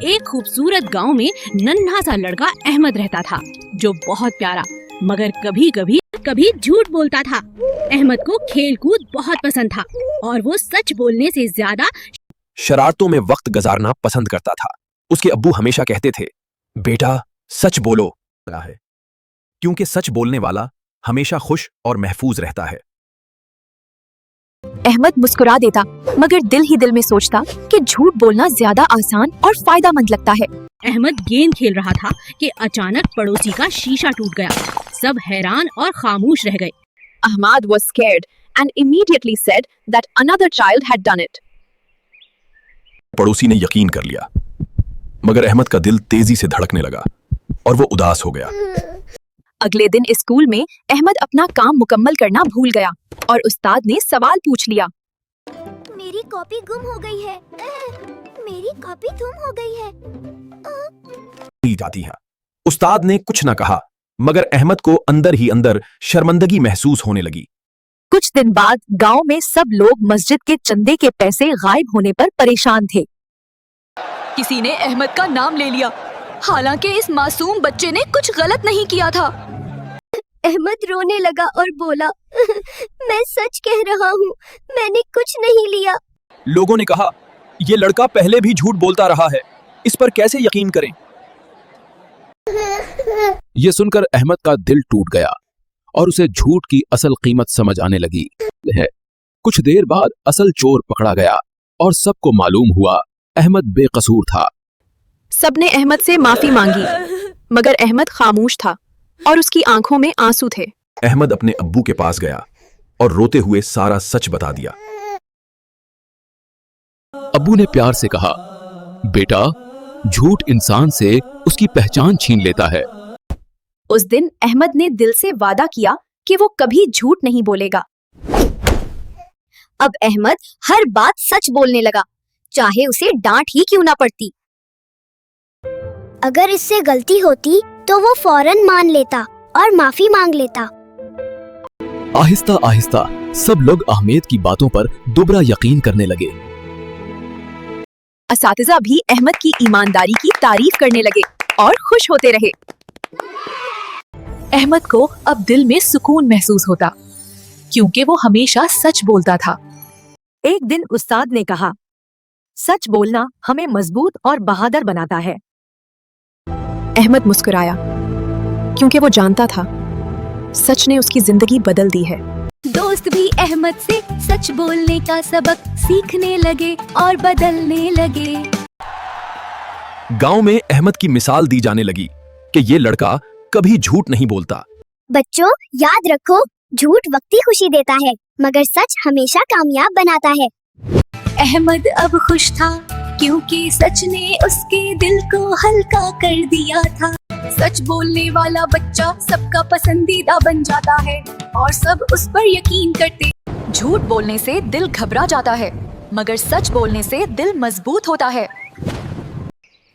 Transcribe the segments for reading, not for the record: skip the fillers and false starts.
एक खूबसूरत गांव में नन्हा सा लड़का अहमद रहता था, जो बहुत प्यारा मगर कभी झूठ बोलता था। अहमद को खेल कूद बहुत पसंद था और वो सच बोलने से ज्यादा शरारतों में वक्त गुजारना पसंद करता था। उसके अब्बू हमेशा कहते थे, बेटा सच बोलो, क्योंकि सच बोलने वाला हमेशा खुश और महफूज रहता है। अहमद मुस्कुरा देता, मगर दिल ही दिल में सोचता कि झूठ बोलना ज्यादा आसान और फायदेमंद लगता है। अहमद गेंद खेल रहा था कि अचानक पड़ोसी का शीशा टूट गया। सब हैरान और खामोश रह गए। Ahmad was scared and immediately said that another child had done it. पड़ोसी ने यकीन कर लिया, मगर अहमद का दिल तेजी से धड़कने लगा और वो उदास हो गया। अगले दिन स्कूल में अहमद अपना काम मुकम्मल करना भूल गया और उस्ताद ने सवाल पूछ लिया। मेरी कॉपी गुम हो गई है। मेरी कॉपी गुम हो गई है। जाती है। उस्ताद ने कुछ न कहा, मगर अहमद को अंदर ही अंदर शर्मिंदगी महसूस होने लगी। कुछ दिन बाद गांव में सब लोग मस्जिद के चंदे के पैसे गायब होने पर परेशान थे। किसी ने अहमद का नाम ले लिया, हालांकि इस मासूम बच्चे ने कुछ गलत नहीं किया था। अहमद रोने लगा और बोला, मैं सच कह रहा हूँ, मैंने कुछ नहीं लिया। लोगों ने कहा, ये लड़का पहले भी झूठ बोलता रहा है, इस पर कैसे यकीन करें। ये सुनकर अहमद का दिल टूट गया और उसे झूठ की असल कीमत समझ आने लगी है। कुछ देर बाद असल चोर पकड़ा गया और सबको मालूम हुआ अहमद बेकसूर था। सबने अहमद से माफी मांगी, मगर अहमद खामोश था और उसकी आंखों में आंसू थे। अहमद अपने अब्बू के पास गया और रोते हुए सारा सच बता दिया। अब्बू ने प्यार से कहा, बेटा झूठ इंसान से उसकी पहचान छीन लेता है। उस दिन अहमद ने दिल से वादा किया कि वो कभी झूठ नहीं बोलेगा। अब अहमद हर बात सच बोलने लगा, चाहे उसे डांट ही क्यों ना पड़ती। अगर इससे गलती होती तो वो फौरन मान लेता और माफी मांग लेता। आहिस्ता आहिस्ता सब लोग अहमद की बातों पर दोबारा यकीन करने लगे। असातिज़ा भी अहमद की ईमानदारी की तारीफ करने लगे और खुश होते रहे। अहमद को अब दिल में सुकून महसूस होता, क्योंकि वो हमेशा सच बोलता था। एक दिन उस्ताद ने कहा, सच बोलना हमें मजबूत और बहादुर बनाता है। अहमद मुस्कुराया, क्योंकि वो जानता था सच ने उसकी जिंदगी बदल दी है। दोस्त भी अहमद से सच बोलने का सबक सीखने लगे और बदलने लगे। गांव में अहमद की मिसाल दी जाने लगी कि ये लड़का कभी झूठ नहीं बोलता। बच्चों याद रखो, झूठ वक्ती खुशी देता है, मगर सच हमेशा कामयाब बनाता है। अहमद अब खुश था, क्योंकि सच ने उसके दिल को हल्का कर दिया था। सच बोलने वाला बच्चा सबका पसंदीदा बन जाता है और सब उस पर यकीन करते। झूठ बोलने से दिल घबरा जाता है, मगर सच बोलने से दिल मजबूत होता है।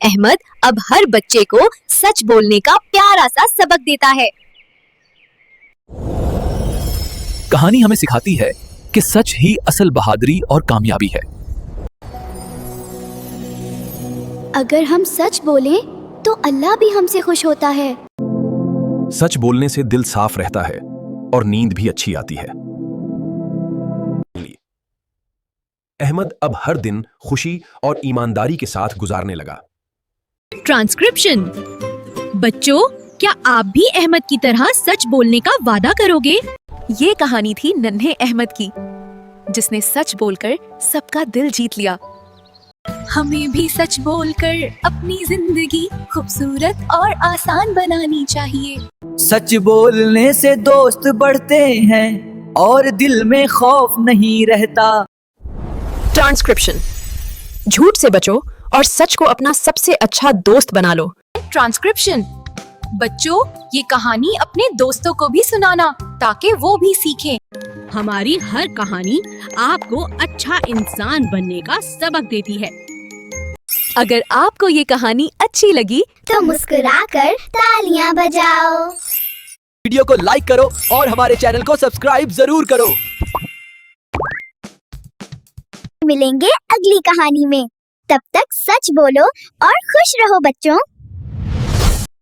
अहमद अब हर बच्चे को सच बोलने का प्यारा सा सबक देता है। कहानी हमें सिखाती है कि सच ही असल बहादुरी और कामयाबी है। अगर हम सच बोलें तो अल्लाह भी हमसे खुश होता है। सच बोलने से दिल साफ रहता है और नींद भी अच्छी आती है। अहमद अब हर दिन खुशी और ईमानदारी के साथ गुजारने लगा। ट्रांसक्रिप्शन। बच्चों, क्या आप भी अहमद की तरह सच बोलने का वादा करोगे? ये कहानी थी नन्हे अहमद की, जिसने सच बोलकर सबका दिल जीत लिया। हमें भी सच बोलकर अपनी जिंदगी खूबसूरत और आसान बनानी चाहिए। सच बोलने से दोस्त बढ़ते हैं और दिल में खौफ नहीं रहता। ट्रांसक्रिप्शन। झूठ से बचो और सच को अपना सबसे अच्छा दोस्त बना लो। ट्रांसक्रिप्शन। बच्चों, ये कहानी अपने दोस्तों को भी सुनाना, ताकि वो भी सीखें। हमारी हर कहानी आपको अच्छा इंसान बनने का सबक देती है। अगर आपको ये कहानी अच्छी लगी तो मुस्कुराकर तालियां बजाओ। वीडियो को लाइक करो और हमारे चैनल को सब्सक्राइब जरूर करो। मिलेंगे अगली कहानी में। तब तक सच बोलो और खुश रहो बच्चों।